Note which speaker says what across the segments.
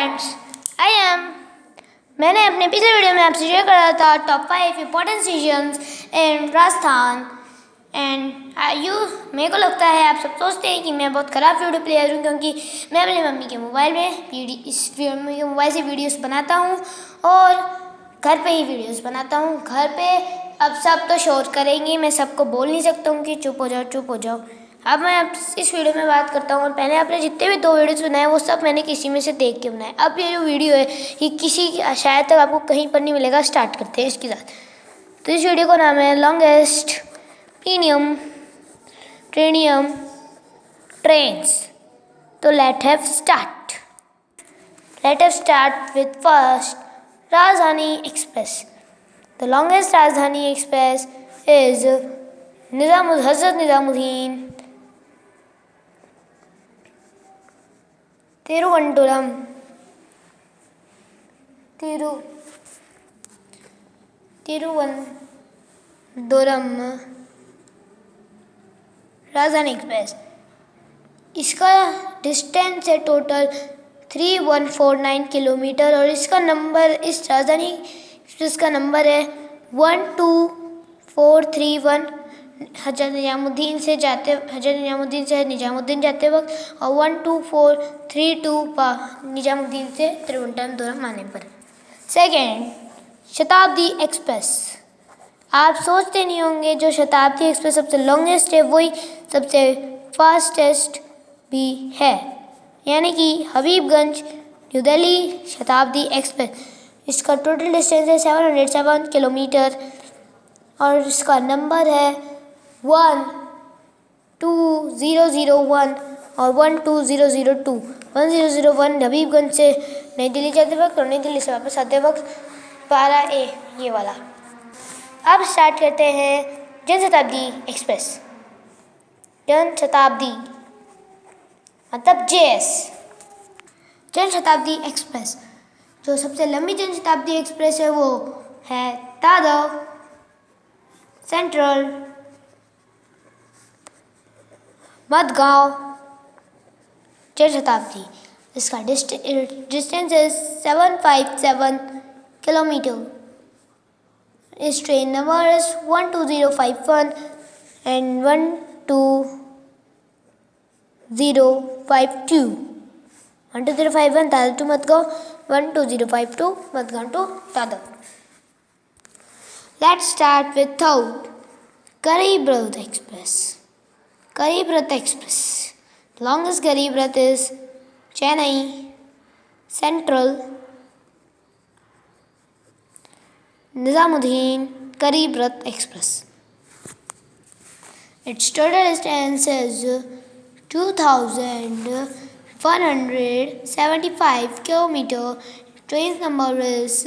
Speaker 1: Friends, I am मैंने अपने पिछले वीडियो में आपसे शेयर करा था top 5 important decisions in Rajasthan and you मेरे को लगता है आप सब सोचते हैं कि मैं बहुत ख़राब वीडियो प्लेयर हूँ, क्योंकि मैं अपनी मम्मी के मोबाइल में मम्मी के मोबाइल से वीडियोस बनाता हूँ और घर पे ही वीडियोस बनाता हूँ। घर पे अब सब तो शोर करेंगे, मैं सबको बोल नहीं सकता हूँ कि चुप हो जाओ। अब मैं इस वीडियो में बात करता हूँ और पहले आपने जितने भी 2 वीडियोस बनाए वो सब मैंने किसी में से देख के बनाए। अब ये जो वीडियो है ये किसी शायद तक आपको कहीं पर नहीं मिलेगा। स्टार्ट करते हैं इसके साथ। तो इस वीडियो का नाम है लॉन्गेस्ट प्रीनियम ट्रेन्स। तो let have start with first Rajdhani express. The longest Rajdhani express is Hazrat Nizamuddin Thiruvananthapuram Rajdhani express. इसका डिस्टेंस है टोटल 3149 किलोमीटर और इसका नंबर इस राजधानी एक्सप्रेस का नंबर है 12431 हजरत निजामुद्दीन से निजामुद्दीन जाते वक्त और 12432 निजामुद्दीन से तिरुवनंतपुरम आने पर। सेकेंड, शताब्दी एक्सप्रेस। आप सोचते नहीं होंगे जो शताब्दी एक्सप्रेस सबसे लॉन्गेस्ट है वही सबसे फास्टेस्ट भी है, यानी कि हबीबगंज न्यू दिल्ली शताब्दी एक्सप्रेस। इसका टोटल डिस्टेंस है 707 किलोमीटर और इसका नंबर है 12001 और 12002। 1001 हबीबगंज से नई दिल्ली जाते वक्त और नई दिल्ली से वापस आते वक्त 12A ये वाला। अब स्टार्ट करते हैं जनशताब्दी एक्सप्रेस। जनशताब्दी मतलब JS। जनशताब्दी एक्सप्रेस जो सबसे लंबी जनशताब्दी एक्सप्रेस है वो है दादर सेंट्रल मडगांव जनशताब्दी। इसका डिस्टेंस है 757 किलोमीटर। इस train number is 12051 and 12052। 12051 Dadar to Madgaon, 12052 Madgaon to Dadar. Let's start with third, Garib Rath Express. Garib Rath Express. The longest Garib Rath is Chennai Central Nizamuddin Garib Rath Express. Its total distance is 2175 kilometer. Train number is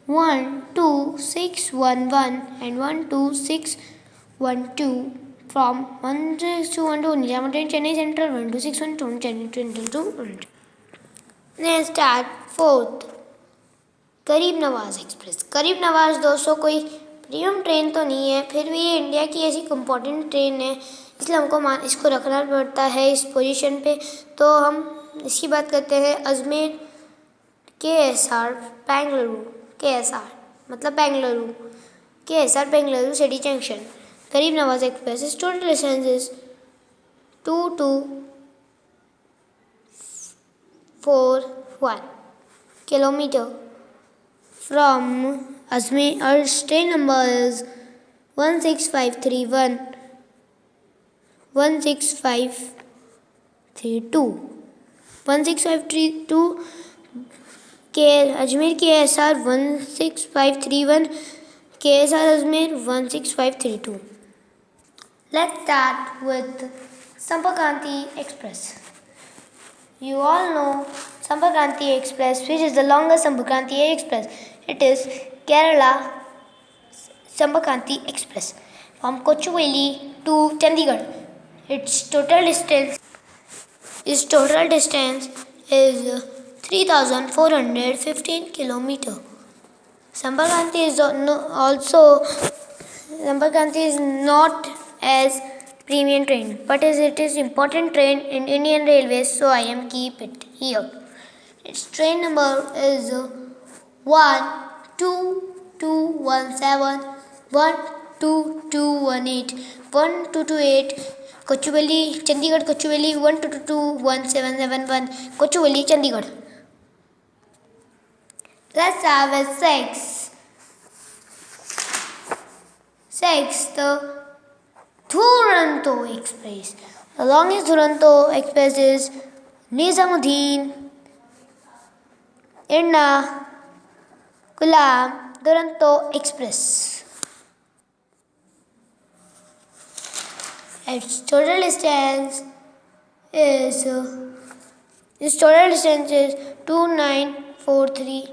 Speaker 1: 12611 and 12612 from 16212 Nizamuddin Chennai Central, 12612 Chennai Central to Next start fourth, गरीब Nawaz express. गरीब नवाज दोस्तों कोई premium train तो नहीं है, फिर भी ये इंडिया की ऐसी इम्पोर्टेंट ट्रेन है इसलिए हमको इसको रखना पड़ता है इस पोजीशन पे। तो हम इसकी बात करते हैं अजमेर KSR बेंगलुरु। KSR मतलब Bengaluru, KSR Bengaluru city junction. गरीब नवाज एक्सप्रेस इस total distance is 2241 kilometre from Ajmer और train number is 16531 16532 16532 के Ajmer KSR 16531 KSR Ajmer 16532। Let's start with Sampark Kranti Express. You all know Sampark Kranti Express, which is the longest Sampark Kranti Express. It is Kerala Sampark Kranti Express from Kochuveli to Chandigarh. Its total distance is 3415 kilometer. Sampark Kranti is not as premium train, but it is important train in Indian Railways, so I am keep it here. Its train number is 12217, 12218, 1228. Kochuveli, Chandigarh, Kochuveli, 1221771, Kochuveli, Chandigarh. Let's have a six, the Duronto Express. The longest Duronto Express is Nizamuddin, Ernakulam Duronto Express. Its total distance is 2943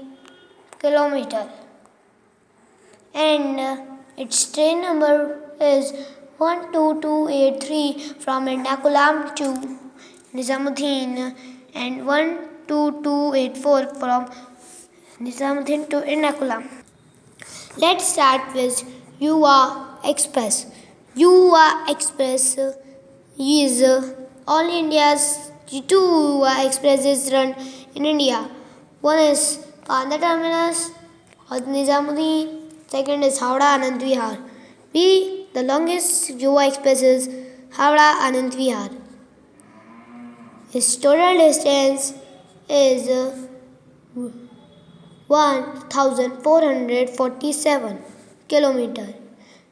Speaker 1: kilometer, and its train number is 12283 from Ernakulam to Nizamuddin and 12284 from Nizamuddin to Ernakulam. Let's start with Yuva Express. Yuva Express is all India's two Yuva Expresses run in India. One is Bandra Terminus or Nizamuddin. Second is Howrah Anand Vihar. The longest Yuva Express is Howrah Anand Vihar. Its total distance is 1447 kilometer,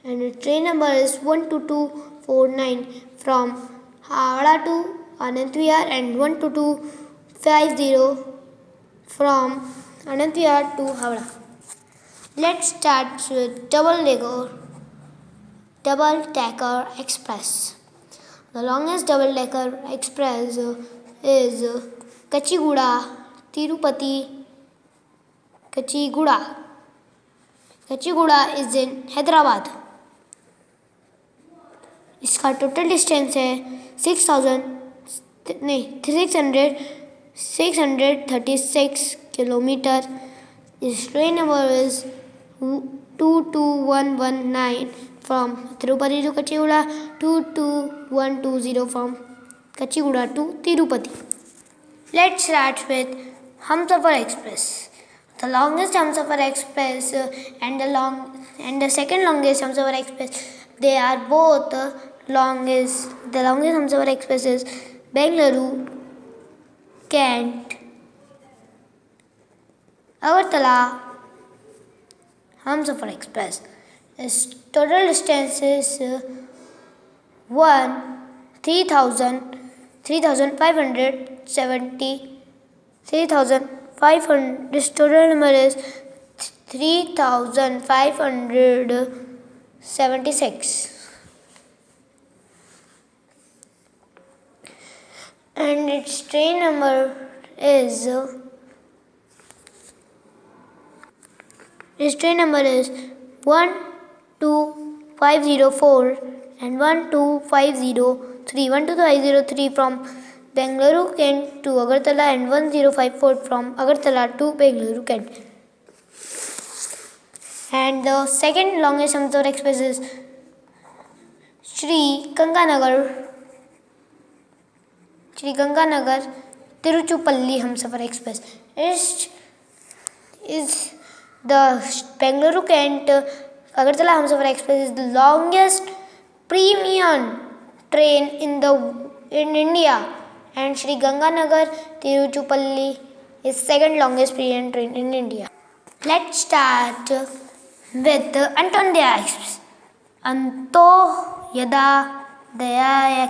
Speaker 1: and the train number is 12249 from Howrah to Anand Vihar and 12250 from Anand Vihar to Howrah. Let's start with double decker express. The longest double decker express is Kachiguda Tirupati. Kachiguda is in Hyderabad. इसका total distance है 636 kilometre. Its train number is 22119 from Tirupati to Kachiguda, 22120 from Kachiguda to Tirupati. Let's start with Humsafar Express. The longest Humsafar Express and the second longest Humsafar Express, they are both longest. The longest Humsafar Express is Bengaluru, Kent, Agartala Humsafar Express. Its total distance is 3,500. This total number is 3,576, and its train number is 12504 and 12503 from Bengaluru Kent to Agartala and 1054 from Agartala to Bengaluru Kent. And the second longest Humsafar Express is Sri Ganganagar Tiruchirappalli Humsafar Express. Is the Bengaluru Kent Agartala Humsafar Express is the longest premium train in India, and Sri Ganganagar Tiruchirappalli is second longest premium train in India. Let's start with Antyodaya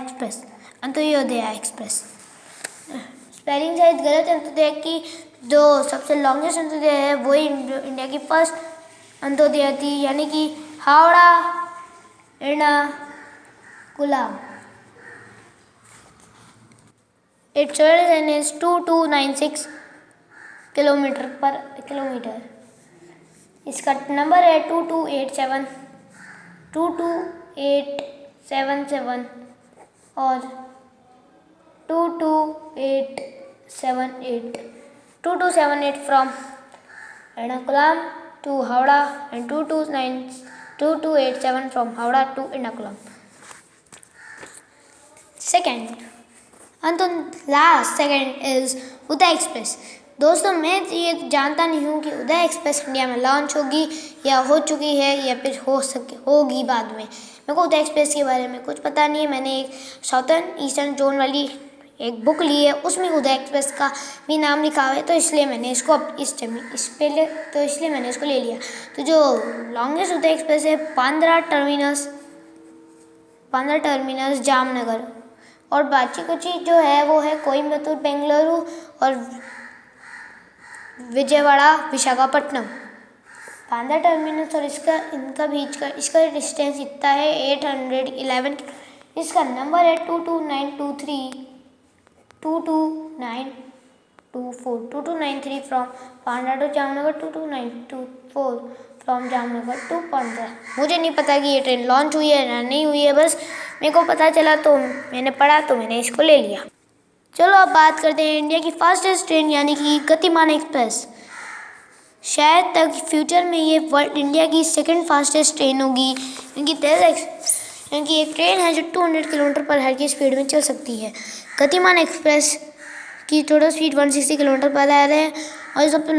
Speaker 1: Express. Antyodaya Express. Spelling शायद गलत है. अंत्योदय की जो सबसे longest Antyodaya है वही India की first Antyodaya थी, यानी कि Howrah Ernakulam. Its total is 2296 kilometre. इसका नंबर है 2287 और 2278 from Ernakulam to Howrah and 2287 from Howrah to Ernakulam. Second is Uday Express. दोस्तों मैं ये जानता नहीं हूँ कि उदय एक्सप्रेस इंडिया में लॉन्च होगी या हो चुकी है या फिर होगी बाद में। मेरे को उदय एक्सप्रेस के बारे में कुछ पता नहीं है। मैंने एक साउथर्न ईस्टर्न जोन वाली एक बुक ली है, उसमें उदय एक्सप्रेस का भी नाम लिखा हुआ है, तो इसलिए मैंने इसको इसलिए मैंने इसको ले लिया। तो जो लॉन्गेस्ट उदय एक्सप्रेस है बांद्रा टर्मिनस जामनगर, और बाकी कुछ चीज़ जो है वो है कोयम्बतूर बेंगलुरु और विजयवाड़ा विशाखापट्टनम। बांद्रा टर्मिनस और इसका डिस्टेंस इतना है 811। इसका नंबर है 2293 from Bandra to Jamnagar, 22924 from Jamnagar to Bandra. मुझे नहीं पता कि ये ट्रेन लॉन्च हुई है या नहीं हुई है, बस मेरे को पता चला तो मैंने पढ़ा तो मैंने इसको ले लिया। चलो अब बात करते हैं इंडिया की फास्टेस्ट ट्रेन यानी कि गतिमान एक्सप्रेस। शायद तक फ्यूचर में ये वर्ल्ड इंडिया की सेकंड फास्टेस्ट ट्रेन होगी, क्योंकि एक ट्रेन है जो 200 किलोमीटर पर आवर की स्पीड में चल सकती है। गतिमान एक्सप्रेस की total speed 160 kilometre per hour है और सबसे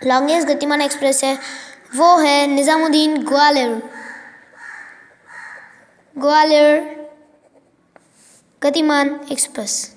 Speaker 1: लॉन्गेस्ट गतिमान एक्सप्रेस है वो है निज़ामुद्दीन ग्वालियर गतिमान एक्सप्रेस।